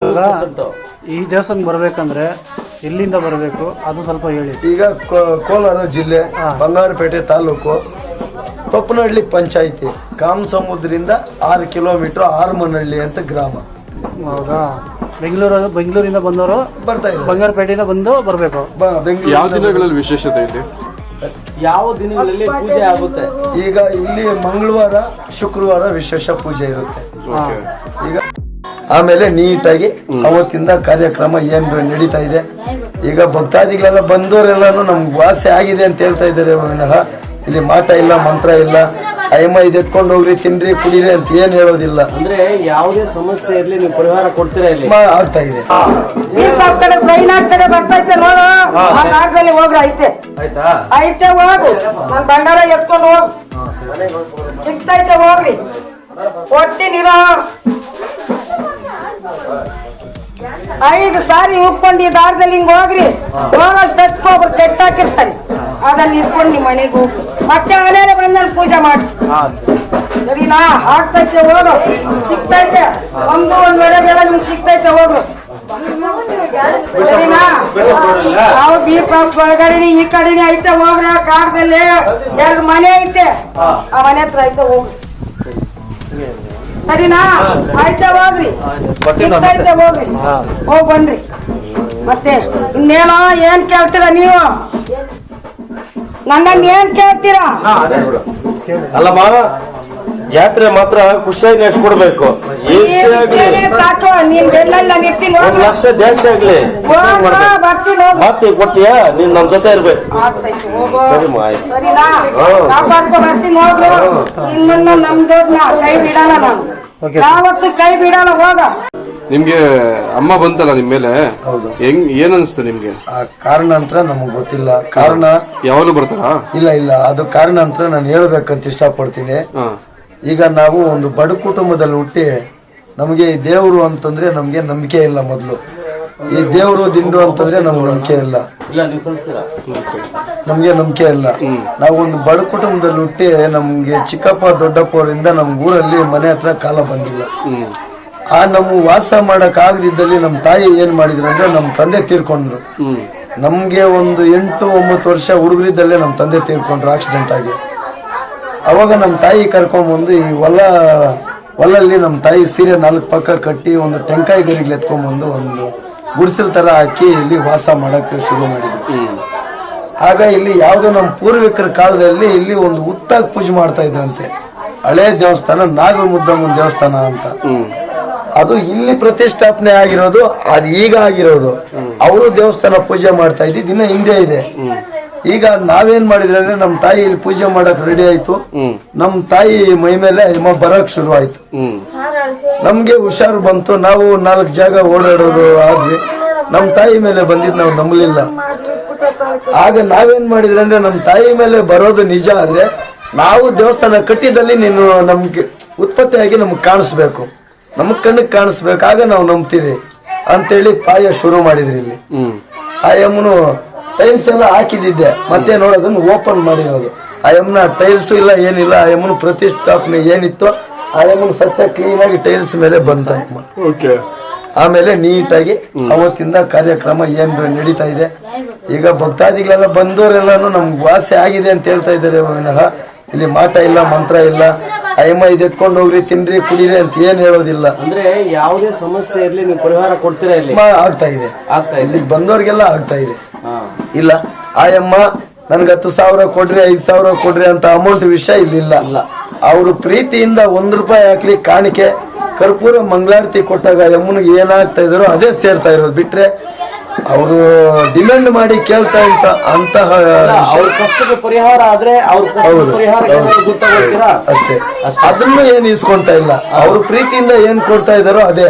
ಈ ದೇವಸ್ಥಾನ ಬರ್ಬೇಕಂದ್ರೆ ಎಲ್ಲಿಂದ ಬರಬೇಕು ಅದು ಸ್ವಲ್ಪ ಹೇಳಿ. ಈಗ ಕೋಲಾರ ಜಿಲ್ಲೆ ಬಂಗಾರಪೇಟೆ ತಾಲೂಕು ಪಪ್ಪನಹಳ್ಳಿ ಪಂಚಾಯಿತಿ ಕಾಮಸಮುದ್ರದಿಂದ 6 ಕಿಲೋಮೀಟರ್ ಆರಮನಹಳ್ಳಿ ಅಂತ ಗ್ರಾಮ. ಹೌದಾ? ಬೆಂಗಳೂರಿಂದ ಬಂದವರು ಬರ್ತಾ ಇದ್ದಾರೆ. ಬಂಗಾರಪೇಟೆಯಿಂದ ಬಂದು ಬರಬೇಕು. ಯಾವ ದಿನಗಳಲ್ಲಿ ವಿಶೇಷತೆ ಇದೆ? ಯಾವ ದಿನಗಳಲ್ಲಿ ಪೂಜೆ ಆಗುತ್ತೆ? ಈಗ ಇಲ್ಲಿ ಮಂಗಳವಾರ ಶುಕ್ರವಾರ ವಿಶೇಷ ಪೂಜೆ ಇರುತ್ತೆ. ಈಗ ಆಮೇಲೆ ನೀಟಾಗಿ ಅವತ್ತಿಂದ ಕಾರ್ಯಕ್ರಮ ಏನ್ ನಡೀತಾ ಇದೆ. ಈಗ ಭಕ್ತಾದಿಗಳೆಲ್ಲ ಬಂದವರೆಲ್ಲಾನು ನಮ್ಗೆ ವಾಸಿ ಆಗಿದೆ ಅಂತ ಹೇಳ್ತಾ ಇದ್ದಾರೆ. ಇಲ್ಲಿ ಮಾಟ ಇಲ್ಲ, ಮಂತ್ರ ಇಲ್ಲ, ಅಯ್ಯಮ್ಮ ಇದು ಎತ್ಕೊಂಡು ಹೋಗ್ರಿ, ತಿನ್ರಿ, ಕುಡೀರಿ ಅಂತ ಏನ್ ಹೇಳೋದಿಲ್ಲ. ಅಂದ್ರೆ ಯಾವುದೇ ಸಮಸ್ಯೆ ಇರ್ಲಿ ನೀವು ಪರಿಹಾರ ಕೊಡ್ತೀರಾ? ಇಲ್ಲಿ ಆಗ್ತಾ ಇದೆ. ಐತೆ ಹೋಗು, ನನ್ ಬಂಗಾರ ಎತ್ಕೊಂಡು ಹೋಗು, ಸಿಗ್ತೈತೆ ಹೋಗ್ರಿ, ಕೊಟ್ಟಿನಿರೋ 5 ಸಾರಿ ಉಪ್ಕೊಂಡು ಈ ದಾರದಲ್ಲಿ ಹಿಂಗ್ ಹೋಗ್ರಿ, ಹೋಗಷ್ಟು ಹಚ್ಕೊಬ್ರು ಕೆಟ್ಟಾಕಿರ್ತಾರೆ, ಅದನ್ನ ಇಟ್ಕೊಂಡು ನಿಮ್ಮ ಮನೆಗೆ ಹೋಗ್ರಿ, ಮತ್ತೆ ಮನೇಲೆ ಬಂದಲ್ಲಿ ಪೂಜೆ ಮಾಡಿ. ಸರಿನಾ? ಆಗ್ತೈತೆ ಹೋಗು, ಸಿಗ್ತೈತೆ, ಒಂದೂವರೆಗೆಲ್ಲ ನಿಮ್ಗೆ ಸಿಗ್ತೈತೆ ಹೋಗ್ರು. ಸರಿನಾ? ನಾವು ಬೀಪ ಒಳಗಡೆ ಈ ಕಡೆನೆ ಐತೆ ಹೋಗ್ರ. ಕಾಡದಲ್ಲಿ 2 ಮನೆ ಐತೆ, ಆ ಮನೆ ಹತ್ರ ಐತೆ ಹೋಗ್ರಿ. ಸರಿನಾ? ಆಯ್ತಾ ಹೋಗ್ರಿ, ಸಿಗ್ತೈತೆ ಹೋಗ್ರಿ, ಹೋಗ್ ಬನ್ರಿ. ಮತ್ತೆ ಇನ್ನೇನೋ ಏನ್ ಕೇಳ್ತೀರಾ ನೀವು? ನನ್ನನ್ನು ಏನ್ ಕೇಳ್ತೀರಾ? ಅಲ್ಲಮ್ಮ, ಯಾತ್ರೆ ಮಾತ್ರ ಖುಷಿಯಾಗಿ ನಡೆಸ್ಕೊಡ್ಬೇಕು. ಸಾಕು, ನೀನ್ ಬೆಳ್ಳಲ್ಲ ನಿಂತೀನಿ, 1 ಲಕ್ಷ ಜಾಸ್ತಿ ಆಗ್ಲಿ ಬರ್ತೀನಿ, ಮತ್ತೆ ಕೊಡ್ತೀಯಾ? ನೀನ್ ನಮ್ ಜೊತೆ ಇರ್ಬೇಕು. ಆಗ್ತೈತಿ, ಹೋಗೋ. ಸರಿನಾ? ಸರಿನಾ? ಕಾಪಾಡ್ಕೊ ಬರ್ತೀನಿ, ಹೋಗ್ರು. ನಿಮ್ಮನ್ನ ನಮ್ದೋರ್ನ ಕೈ ಬಿಡಲ್ಲ, ನಾನು ಯಾವತ್ತು ಕೈ ಬಿಡಲ್ಲ, ಹೋಗ. ನಿಮ್ಗೆ ಅಮ್ಮ ಬಂತಲ್ಲ ನಿಮ್ ಮೇಲೆ, ಏನ್ ಅನ್ಸ್ತು ನಿಮ್ಗೆ? ಕಾರಣ ಅಂತ ನಮಗ್ ಗೊತ್ತಿಲ್ಲ. ಕಾರಣ ಯಾವಾಗಲೂ ಬರ್ತಾರ? ಇಲ್ಲ, ಅದು ಕಾರಣ ಅಂತ ನಾನು ಹೇಳ್ಬೇಕಂತ ಇಷ್ಟಪಡ್ತೀನಿ. ಈಗ ನಾವು ಒಂದು ಬಡ ಕುಟುಂಬದಲ್ಲಿ ಹುಟ್ಟಿ ನಮಗೆ ಈ ದೇವ್ರು ಅಂತಂದ್ರೆ ನಮ್ಗೆ ನಂಬಿಕೆ ಇಲ್ಲ. ಮೊದ್ಲು ಈ ದೇವ್ರು ದಿಂಡು ಅಂತಂದ್ರೆ ನಮ್ಗೆ ನಂಬಿಕೆ ಇಲ್ಲ, ನಮ್ಗೆ ನಂಬಿಕೆ ಇಲ್ಲ. ನಾವು ಒಂದು ಬಡ ಕುಟುಂಬದಲ್ಲಿ ಹುಟ್ಟಿ ನಮ್ಗೆ ಚಿಕ್ಕಪ್ಪ ದೊಡ್ಡಪ್ಪ ಅವರಿಂದ ನಮ್ ಊರಲ್ಲಿ ಮನೆ ಹತ್ರ ಕಾಲ ಬಂದಿಲ್ಲ. ನಮ್ಮ ವಾಸ ಮಾಡಕ್ ಆಗದಿದ್ದಲ್ಲಿ ನಮ್ಮ ತಾಯಿ ಏನ್ ಮಾಡಿದ್ರು ಅಂದ್ರೆ ನಮ್ಮ ತಂದೆ ತೀರ್ಕೊಂಡ್ರು. ನಮ್ಗೆ ಒಂದು 8-9 ವರ್ಷ ಹುಡುಗರಿದ್ದಲ್ಲೇ ನಮ್ಮ ತಂದೆ ತೀರ್ಕೊಂಡ್ರು ಆಕ್ಸಿಡೆಂಟ್ ಆಗಿ. ಅವಾಗ ನಮ್ಮ ತಾಯಿ ಕರ್ಕೊಂಡ್ಬಂದು ಈ ಹೊಲಲ್ಲಿ ನಮ್ಮ ತಾಯಿ ಸೀರೆ 4 ಪಕ್ಕ ಕಟ್ಟಿ ಒಂದು ಟೆಂಕಾಯಿ ಗರಿಗಳು ಎತ್ಕೊಂಡ್ಬಂದು ಒಂದು ಗುಡಿಸಲ್ ತರ ಹಾಕಿ ಇಲ್ಲಿ ವಾಸ ಮಾಡಕ್ಕೆ ಶುರು ಮಾಡಿದ್ರು. ಆಗ ಇಲ್ಲಿ ಯಾವ್ದೋ ನಮ್ಮ ಪೂರ್ವಿಕರ ಕಾಲದಲ್ಲಿ ಇಲ್ಲಿ ಒಂದು ಹುತ್ತಾಗಿ ಪೂಜೆ ಮಾಡ್ತಾ ಇದ್ರಂತೆ. ಹಳೆ ದೇವಸ್ಥಾನ ನಾಗಮುದ್ದಮ್ಮನ ದೇವಸ್ಥಾನ ಅಂತ. ಅದು ಇಲ್ಲಿ ಪ್ರತಿಷ್ಠಾಪನೆ ಆಗಿರೋದು, ಅದು ಈಗ ಆಗಿರೋದು. ಅವರು ದೇವಸ್ಥಾನ ಪೂಜೆ ಮಾಡ್ತಾ ಇದ್ದಿದ್ದು ದಿನ ಹಿಂದೆ ಇದೆ. ಈಗ ನಾವೇನ್ ಮಾಡಿದ್ರೆ ಅಂದ್ರೆ ನಮ್ ತಾಯಿ ಇಲ್ಲಿ ಪೂಜೆ ಮಾಡಕ್ ರೆಡಿ ಆಯ್ತು. ನಮ್ ತಾಯಿ ಮೈ ಮೇಲೆ ಬರಕ್ ಶುರು ಆಯ್ತು. ನಮ್ಗೆ ಹುಷಾರು ಬಂತು. ನಾವು 4 ಜಾಗ ಓಡಾಡೋದು ಆದ್ವಿ. ನಮ್ ತಾಯಿ ಮೇಲೆ ಬಂದಿದ್ ನಾವು ನಂಬಲಿಲ್ಲ. ಆಗ ನಾವೇನ್ ಮಾಡಿದ್ರೆ ಅಂದ್ರೆ ನಮ್ ತಾಯಿ ಮೇಲೆ ಬರೋದು ನಿಜ ಆದ್ರೆ ನಾವು ದೇವಸ್ಥಾನ ಕಟ್ಟಿದಲ್ಲಿ ನೀನು ನಮ್ಗೆ ಉತ್ಪತ್ತಿಯಾಗಿ ನಮ್ಗೆ ಕಾಣಿಸ್ಬೇಕು, ನಮಗ್ ಕಣ್ಣಿಗೆ ಕಾಣಿಸ್ಬೇಕು, ಆಗ ನಾವು ನಂಬ್ತೀವಿ ಅಂತೇಳಿ ಪಾಯ ಶುರು ಮಾಡಿದ್ರಿ. ಇಲ್ಲಿ ಆ ಯಮ್ಮನು ಟೈಲ್ಸ್ ಎಲ್ಲ ಹಾಕಿದ್ದೆ, ಮತ್ತೆ ನೋಡೋದನ್ನು ಓಪನ್ ಮಾಡಿರೋದು. ಆ ಯಮ್ಮನ ಟೈಲ್ಸ್ ಇಲ್ಲ, ಏನಿಲ್ಲ. ಆ ಯಮ್ಮನ ಪ್ರತಿಷ್ಠಾಪನೆ ಏನಿತ್ತು ಆ ಯಮ್ಮನ ಸತ್ಯ ಕ್ಲೀನ್ ಆಗಿ ಟೈಲ್ಸ್ ಮೇಲೆ ಬಂತ. ಆಮೇಲೆ ನೀಟಾಗಿ ಅವತ್ತಿಂದ ಕಾರ್ಯಕ್ರಮ ಏನ್ ನಡೀತಾ ಇದೆ. ಈಗ ಭಕ್ತಾದಿಗಳೆಲ್ಲ ಬಂದವರೆಲ್ಲಾನು ನಮ್ಗೆ ವಾಸಿ ಆಗಿದೆ ಅಂತ ಹೇಳ್ತಾ ಇದ್ದಾರೆ. ಇಲ್ಲಿ ಮಾಟ ಇಲ್ಲ, ಮಂತ್ರ ಇಲ್ಲ, ಅಯ್ಯಮ್ಮ ಇದು ಎತ್ಕೊಂಡು ಹೋಗ್ರಿ, ತಿನ್ರಿ, ಕುಡೀರಿ ಅಂತ ಏನ್ ಹೇಳೋದಿಲ್ಲ. ಅಂದ್ರೆ ಯಾವುದೇ ಸಮಸ್ಯೆ ಇರ್ಲಿ ನೀವು ಪರಿಹಾರ ಕೊಡ್ತೀರಾ? ಇಲ್ಲಿ ಆಗ್ತಾ ಇದೆ. ಇಲ್ಲಿ ಬಂದವ್ರಿಗೆಲ್ಲ ಆಗ್ತಾ ಇದೆ. ಇಲ್ಲ ಆಯಮ್ಮ ನನ್ಗೆ 10,000 ಕೊಡ್ರಿ, 5,000 ಕೊಡ್ರಿ ಅಂತ ಅಮೌಂಟ್ ವಿಷಯ ಇಲ್ಲಿಲ್ಲ. ಅವರು ಪ್ರೀತಿಯಿಂದ 1 ರೂಪಾಯಿ ಹಾಕ್ಲಿ ಕಾಣಿಕೆ ಕರ್ಪೂರ ಮಂಗಳಾರತಿ ಕೊಟ್ಟಾಗ ಯಮ್ಮನಿಗೆ ಏನಾಗ್ತಾ ಇದಾರೋ ಅದೇ ಸೇರ್ತಾ ಇರೋದು. ಬಿಟ್ರೆ ಅವರು ಡಿಮ್ಯಾಂಡ್ ಮಾಡಿ ಕೇಳ್ತಾ ಇದ್ದ ಅಂತಹ ಕಷ್ಟಕ್ಕೆ ಪರಿಹಾರ ಆದ್ರೆ ಅಷ್ಟೇ. ಅದನ್ನು ಏನ್ ಇಸ್ಕೊಂತಾ ಇಲ್ಲ. ಅವ್ರ ಪ್ರೀತಿಯಿಂದ ಏನ್ ಕೊಡ್ತಾ ಇದಾರೋ ಅದೇ.